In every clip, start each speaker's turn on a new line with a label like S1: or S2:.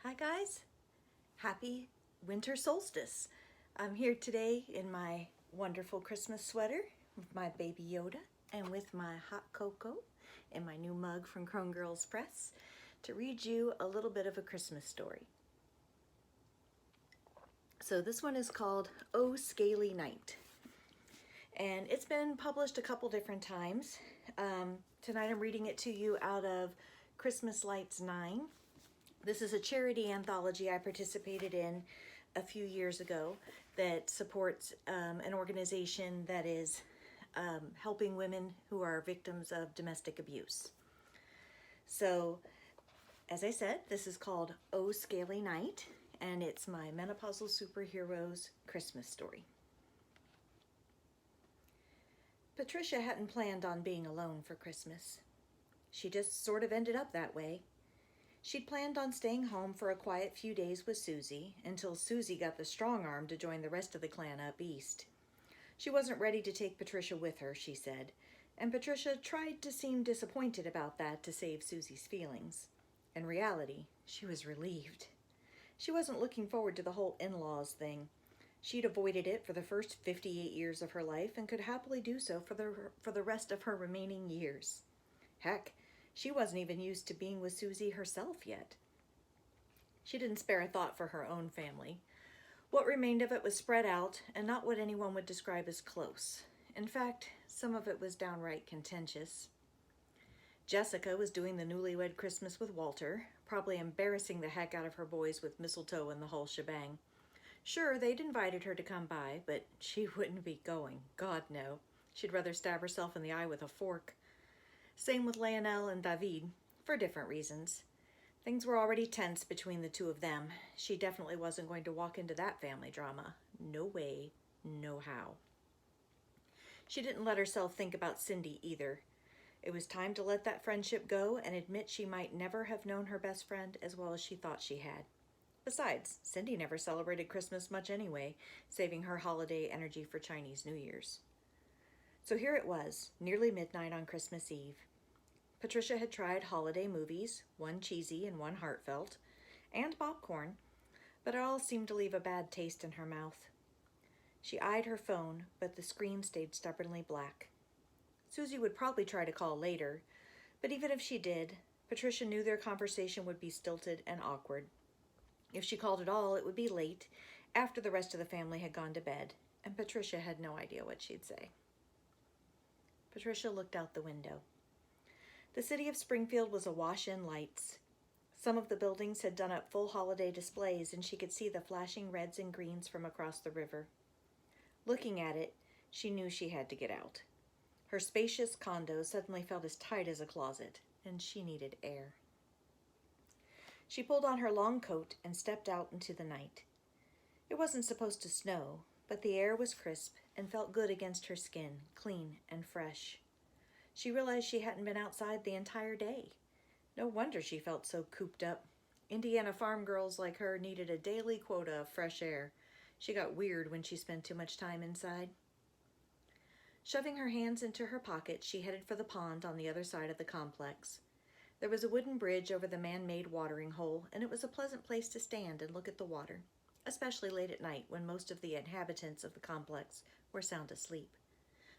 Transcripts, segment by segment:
S1: Hi guys, happy winter solstice. I'm here today in my wonderful Christmas sweater with my baby Yoda and with my hot cocoa and my new mug from Crone Girls Press to read you a little bit of a Christmas story. So this one is called Oh Scaly Night, and it's been published a couple different times. Tonight I'm reading it to you out of Christmas Lights 9. This is a charity anthology I participated in a few years ago that supports an organization that is helping women who are victims of domestic abuse. So, as I said, this is called Oh Scaly Night, and it's my Menopausal Superheroes Christmas story. Patricia hadn't planned on being alone for Christmas. She just sort of ended up that way. She'd planned on staying home for a quiet few days with Susie until Susie got the strong arm to join the rest of the clan up east. She wasn't ready to take Patricia with her, she said, and Patricia tried to seem disappointed about that to save Susie's feelings. In reality, she was relieved. She wasn't looking forward to the whole in-laws thing. She'd avoided it for the first 58 years of her life and could happily do so for the rest of her remaining years. Heck, she wasn't even used to being with Susie herself yet. She didn't spare a thought for her own family. What remained of it was spread out and not what anyone would describe as close. In fact, some of it was downright contentious. Jessica was doing the newlywed Christmas with Walter, probably embarrassing the heck out of her boys with mistletoe and the whole shebang. Sure, they'd invited her to come by, but she wouldn't be going. God, no. She'd rather stab herself in the eye with a fork. Same with Lionel and David, for different reasons. Things were already tense between the two of them. She definitely wasn't going to walk into that family drama. No way, no how. She didn't let herself think about Cindy either. It was time to let that friendship go and admit she might never have known her best friend as well as she thought she had. Besides, Cindy never celebrated Christmas much anyway, saving her holiday energy for Chinese New Year's. So here it was, nearly midnight on Christmas Eve. Patricia had tried holiday movies, one cheesy and one heartfelt, and popcorn, but it all seemed to leave a bad taste in her mouth. She eyed her phone, but the screen stayed stubbornly black. Susie would probably try to call later, but even if she did, Patricia knew their conversation would be stilted and awkward. If she called at all, it would be late, after the rest of the family had gone to bed, and Patricia had no idea what she'd say. Patricia looked out the window. The city of Springfield was awash in lights. Some of the buildings had done up full holiday displays, and she could see the flashing reds and greens from across the river. Looking at it, she knew she had to get out. Her spacious condo suddenly felt as tight as a closet, and she needed air. She pulled on her long coat and stepped out into the night. It wasn't supposed to snow, but the air was crisp and felt good against her skin, clean and fresh. She realized she hadn't been outside the entire day. No wonder she felt so cooped up. Indiana farm girls like her needed a daily quota of fresh air. She got weird when she spent too much time inside. Shoving her hands into her pockets, she headed for the pond on the other side of the complex. There was a wooden bridge over the man-made watering hole, and it was a pleasant place to stand and look at the water, especially late at night when most of the inhabitants of the complex were sound asleep.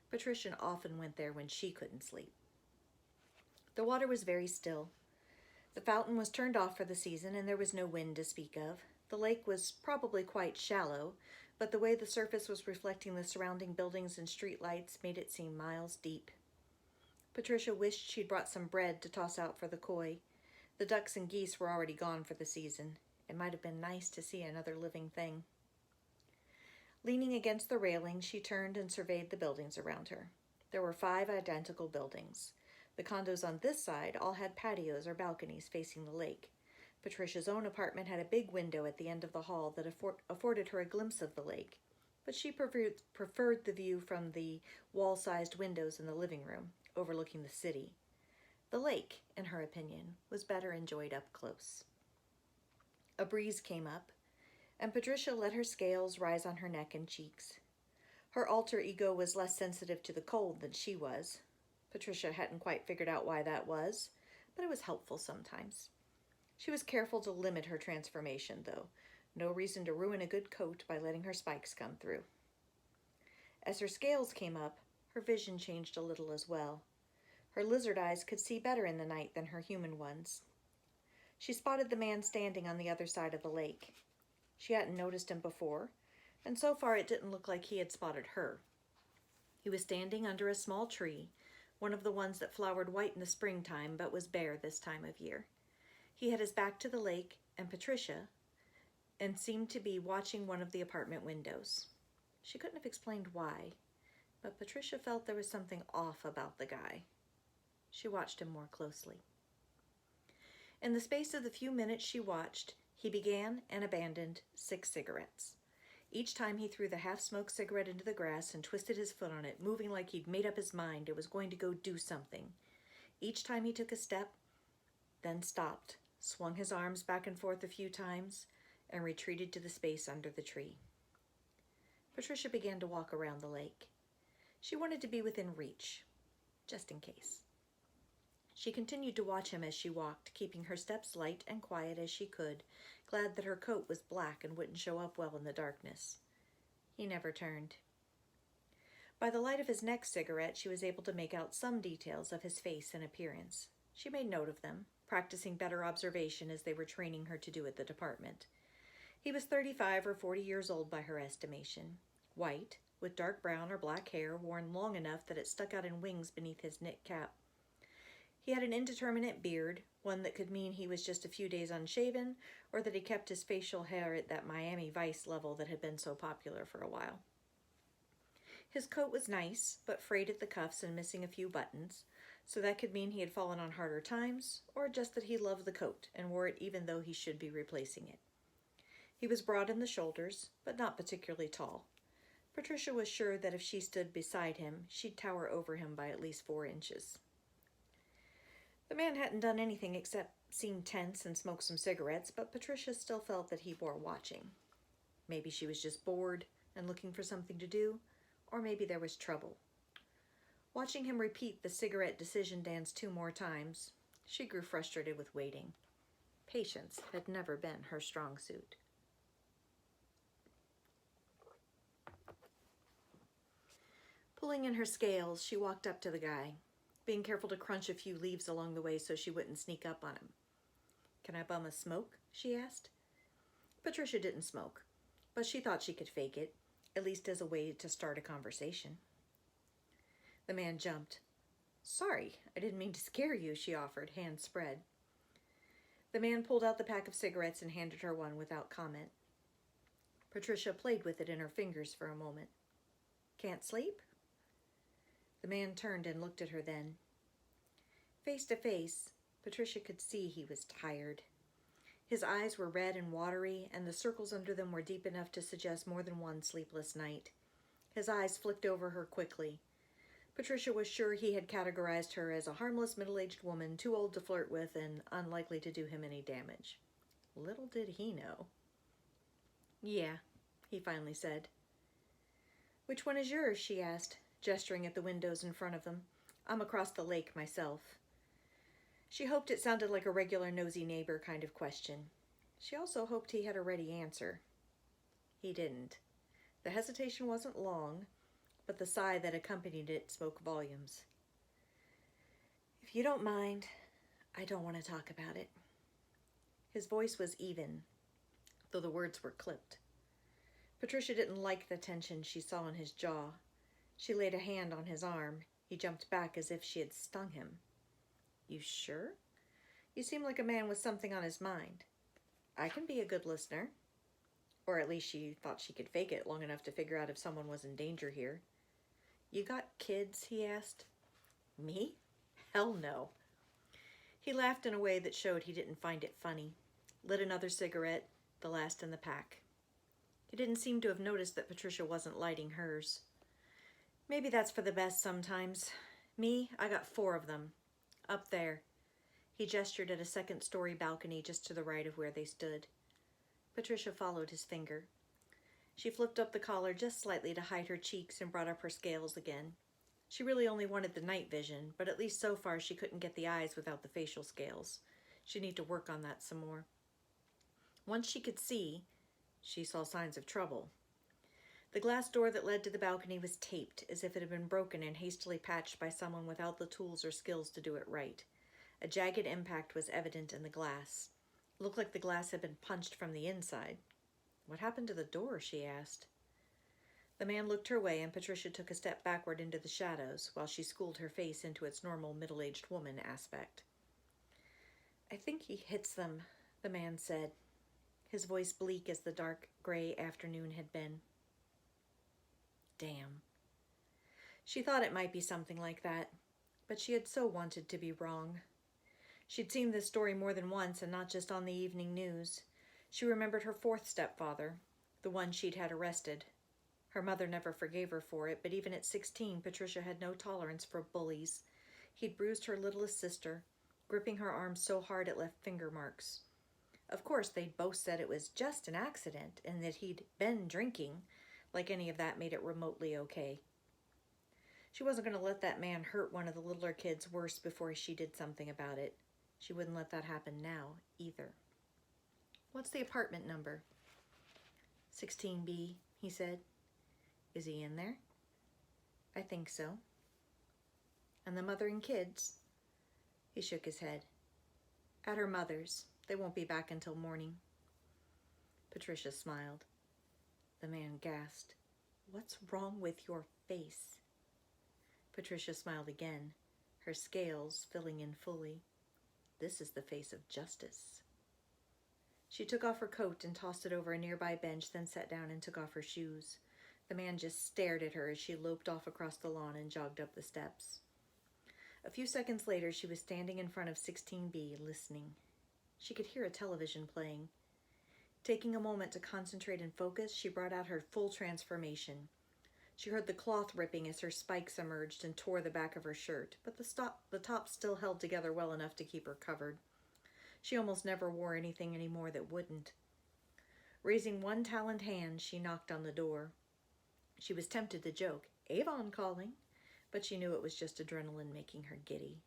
S1: Patricia often went there when she couldn't sleep. The water was very still. The fountain was turned off for the season, and there was no wind to speak of. The lake was probably quite shallow, but the way the surface was reflecting the surrounding buildings and street lights made it seem miles deep. Patricia wished she'd brought some bread to toss out for the koi. The ducks and geese were already gone for the season. It might have been nice to see another living thing. Leaning against the railing, she turned and surveyed the buildings around her. There were 5 identical buildings. The condos on this side all had patios or balconies facing the lake. Patricia's own apartment had a big window at the end of the hall that afforded her a glimpse of the lake, but she preferred the view from the wall-sized windows in the living room, overlooking the city. The lake, in her opinion, was better enjoyed up close. A breeze came up, and Patricia let her scales rise on her neck and cheeks. Her alter ego was less sensitive to the cold than she was. Patricia hadn't quite figured out why that was, but it was helpful sometimes. She was careful to limit her transformation, though. No reason to ruin a good coat by letting her spikes come through. As her scales came up, her vision changed a little as well. Her lizard eyes could see better in the night than her human ones. She spotted the man standing on the other side of the lake. She hadn't noticed him before, and so far it didn't look like he had spotted her. He was standing under a small tree, one of the ones that flowered white in the springtime but was bare this time of year. He had his back to the lake and Patricia, and seemed to be watching one of the apartment windows. She couldn't have explained why, but Patricia felt there was something off about the guy. She watched him more closely. In the space of the few minutes she watched, he began and abandoned 6 cigarettes. Each time he threw the half-smoked cigarette into the grass and twisted his foot on it, moving like he'd made up his mind it was going to go do something. Each time he took a step, then stopped, swung his arms back and forth a few times, and retreated to the space under the tree. Patricia began to walk around the lake. She wanted to be within reach, just in case. She continued to watch him as she walked, keeping her steps light and quiet as she could, glad that her coat was black and wouldn't show up well in the darkness. He never turned. By the light of his next cigarette, she was able to make out some details of his face and appearance. She made note of them, practicing better observation as they were training her to do at the department. He was 35 or 40 years old by her estimation, white, with dark brown or black hair worn long enough that it stuck out in wings beneath his knit cap. He had an indeterminate beard, one that could mean he was just a few days unshaven, or that he kept his facial hair at that Miami Vice level that had been so popular for a while. His coat was nice, but frayed at the cuffs and missing a few buttons, so that could mean he had fallen on harder times, or just that he loved the coat and wore it even though he should be replacing it. He was broad in the shoulders, but not particularly tall. Patricia was sure that if she stood beside him, she'd tower over him by at least 4 inches. The man hadn't done anything except seem tense and smoke some cigarettes, but Patricia still felt that he bore watching. Maybe she was just bored and looking for something to do, or maybe there was trouble. Watching him repeat the cigarette decision dance 2 more times, she grew frustrated with waiting. Patience had never been her strong suit. Pulling in her scales, she walked up to the guy, being careful to crunch a few leaves along the way so she wouldn't sneak up on him. "Can I bum a smoke?" she asked. Patricia didn't smoke, but she thought she could fake it, at least as a way to start a conversation. The man jumped. "Sorry, I didn't mean to scare you," she offered, hands spread. The man pulled out the pack of cigarettes and handed her one without comment. Patricia played with it in her fingers for a moment. "Can't sleep?" The man turned and looked at her then. Face to face, Patricia could see he was tired. His eyes were red and watery, and the circles under them were deep enough to suggest more than one sleepless night. His eyes flicked over her quickly. Patricia was sure he had categorized her as a harmless middle-aged woman too old to flirt with and unlikely to do him any damage. Little did he know. "Yeah," he finally said. "Which one is yours?" she asked, gesturing at the windows in front of them. "I'm across the lake myself." She hoped it sounded like a regular nosy neighbor kind of question. She also hoped he had a ready answer. He didn't. The hesitation wasn't long, but the sigh that accompanied it spoke volumes. "If you don't mind, I don't want to talk about it." His voice was even, though the words were clipped. Patricia didn't like the tension she saw in his jaw. She laid a hand on his arm. He jumped back as if she had stung him. "You sure? You seem like a man with something on his mind. I can be a good listener." Or at least she thought she could fake it long enough to figure out if someone was in danger here. "You got kids?" he asked. "Me? Hell no." He laughed in a way that showed he didn't find it funny, lit another cigarette, the last in the pack. He didn't seem to have noticed that Patricia wasn't lighting hers. "Maybe that's for the best sometimes. Me, I got 4 of them. Up there." He gestured at a 2nd-story balcony just to the right of where they stood. Patricia followed his finger. She flipped up the collar just slightly to hide her cheeks and brought up her scales again. She really only wanted the night vision, but at least so far she couldn't get the eyes without the facial scales. She'd need to work on that some more. Once she could see, she saw signs of trouble. The glass door that led to the balcony was taped, as if it had been broken and hastily patched by someone without the tools or skills to do it right. A jagged impact was evident in the glass. It looked like the glass had been punched from the inside. "What happened to the door?" she asked. The man looked her way, and Patricia took a step backward into the shadows, while she schooled her face into its normal middle-aged woman aspect. "I think he hits them," the man said, his voice bleak as the dark gray afternoon had been. Damn. She thought it might be something like that, but she had so wanted to be wrong. She'd seen this story more than once, and not just on the evening news. She remembered her fourth stepfather, the one she'd had arrested. Her mother never forgave her for it, but even at 16, Patricia had no tolerance for bullies. He'd bruised her littlest sister, gripping her arm so hard it left finger marks. Of course, they'd both said it was just an accident and that he'd been drinking, like any of that made it remotely okay. She wasn't going to let that man hurt one of the littler kids worse before she did something about it. She wouldn't let that happen now, either. "What's the apartment number?" 16B, he said. "Is he in there?" "I think so." "And the mother and kids?" He shook his head. "At her mother's. They won't be back until morning." Patricia smiled. The man gasped. "What's wrong with your face?" Patricia smiled again, her scales filling in fully. "This is the face of justice." She took off her coat and tossed it over a nearby bench, then sat down and took off her shoes. The man just stared at her as she loped off across the lawn and jogged up the steps. A few seconds later, she was standing in front of 16B, listening. She could hear a television playing. Taking a moment to concentrate and focus, she brought out her full transformation. She heard the cloth ripping as her spikes emerged and tore the back of her shirt, but the top still held together well enough to keep her covered. She almost never wore anything anymore that wouldn't. Raising one taloned hand, she knocked on the door. She was tempted to joke, "Avon calling," but she knew it was just adrenaline making her giddy.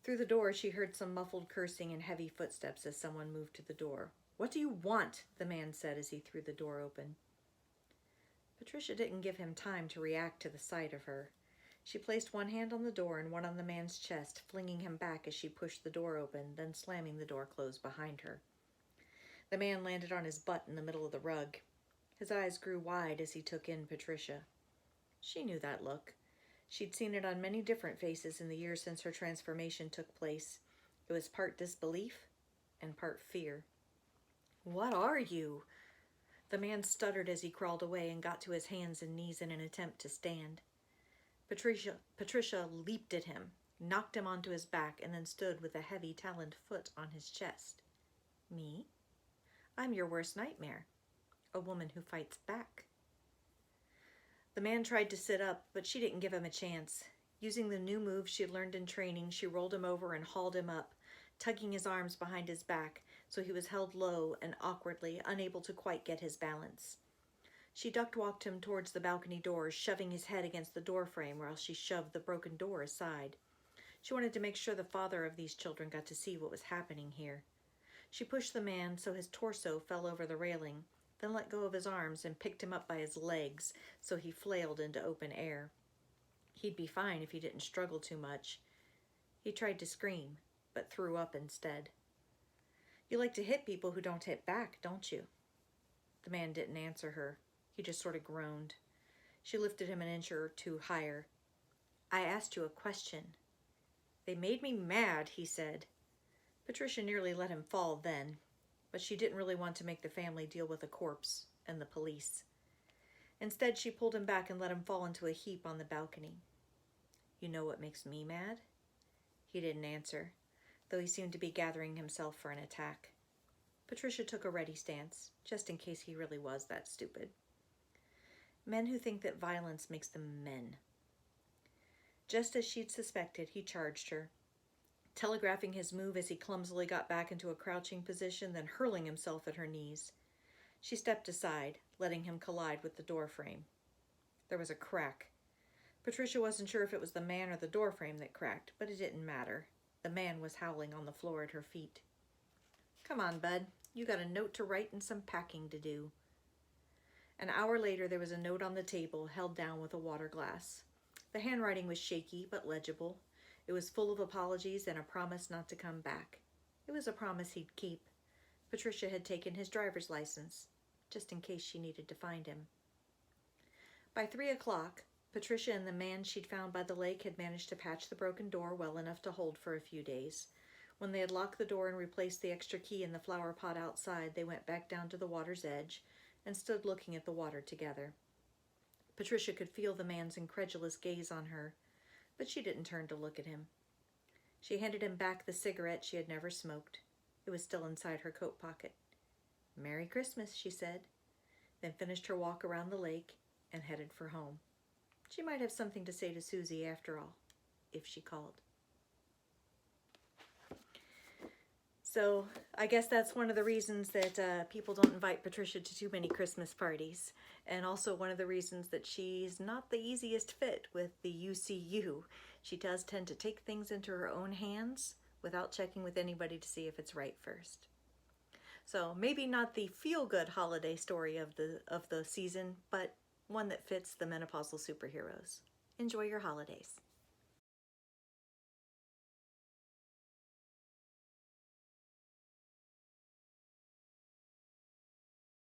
S1: Through the door, she heard some muffled cursing and heavy footsteps as someone moved to the door. "What do you want?" the man said as he threw the door open. Patricia didn't give him time to react to the sight of her. She placed one hand on the door and one on the man's chest, flinging him back as she pushed the door open, then slamming the door closed behind her. The man landed on his butt in the middle of the rug. His eyes grew wide as he took in Patricia. She knew that look. She'd seen it on many different faces in the years since her transformation took place. It was part disbelief and part fear. "What are you?" The man stuttered as he crawled away and got to his hands and knees in an attempt to stand. Patricia leaped at him, knocked him onto his back, and then stood with a heavy taloned foot on his chest. "Me? I'm your worst nightmare. A woman who fights back." The man tried to sit up, but she didn't give him a chance. Using the new move she'd learned in training, she rolled him over and hauled him up, tugging his arms behind his back so he was held low and awkwardly, unable to quite get his balance. She duck-walked him towards the balcony door, shoving his head against the doorframe while she shoved the broken door aside. She wanted to make sure the father of these children got to see what was happening here. She pushed the man so his torso fell over the railing, then let go of his arms and picked him up by his legs so he flailed into open air. He'd be fine if he didn't struggle too much. He tried to scream, but threw up instead. "You like to hit people who don't hit back, don't you?" The man didn't answer her. He just sort of groaned. She lifted him an inch or two higher. "I asked you a question." "They made me mad," he said. Patricia nearly let him fall then, but she didn't really want to make the family deal with a corpse and the police. Instead, she pulled him back and let him fall into a heap on the balcony. "You know what makes me mad?" He didn't answer, though he seemed to be gathering himself for an attack. Patricia took a ready stance, just in case he really was that stupid. "Men who think that violence makes them men." Just as she'd suspected, he charged her, telegraphing his move as he clumsily got back into a crouching position, then hurling himself at her knees. She stepped aside, letting him collide with the doorframe. There was a crack. Patricia wasn't sure if it was the man or the doorframe that cracked, but it didn't matter. The man was howling on the floor at her feet. "Come on, bud. You got a note to write and some packing to do." An hour later, there was a note on the table, held down with a water glass. The handwriting was shaky but legible. It was full of apologies and a promise not to come back. It was a promise he'd keep. Patricia had taken his driver's license, just in case she needed to find him. By 3 o'clock, Patricia and the man she'd found by the lake had managed to patch the broken door well enough to hold for a few days. When they had locked the door and replaced the extra key in the flower pot outside, they went back down to the water's edge and stood looking at the water together. Patricia could feel the man's incredulous gaze on her, but she didn't turn to look at him. She handed him back the cigarette she had never smoked. It was still inside her coat pocket. "Merry Christmas," she said, then finished her walk around the lake and headed for home. She might have something to say to Susie after all, if she called. So I guess that's one of the reasons that people don't invite Patricia to too many Christmas parties. And also one of the reasons that she's not the easiest fit with the UCU. She does tend to take things into her own hands without checking with anybody to see if it's right first. So maybe not the feel-good holiday story of the season, but one that fits the menopausal superheroes. Enjoy your holidays.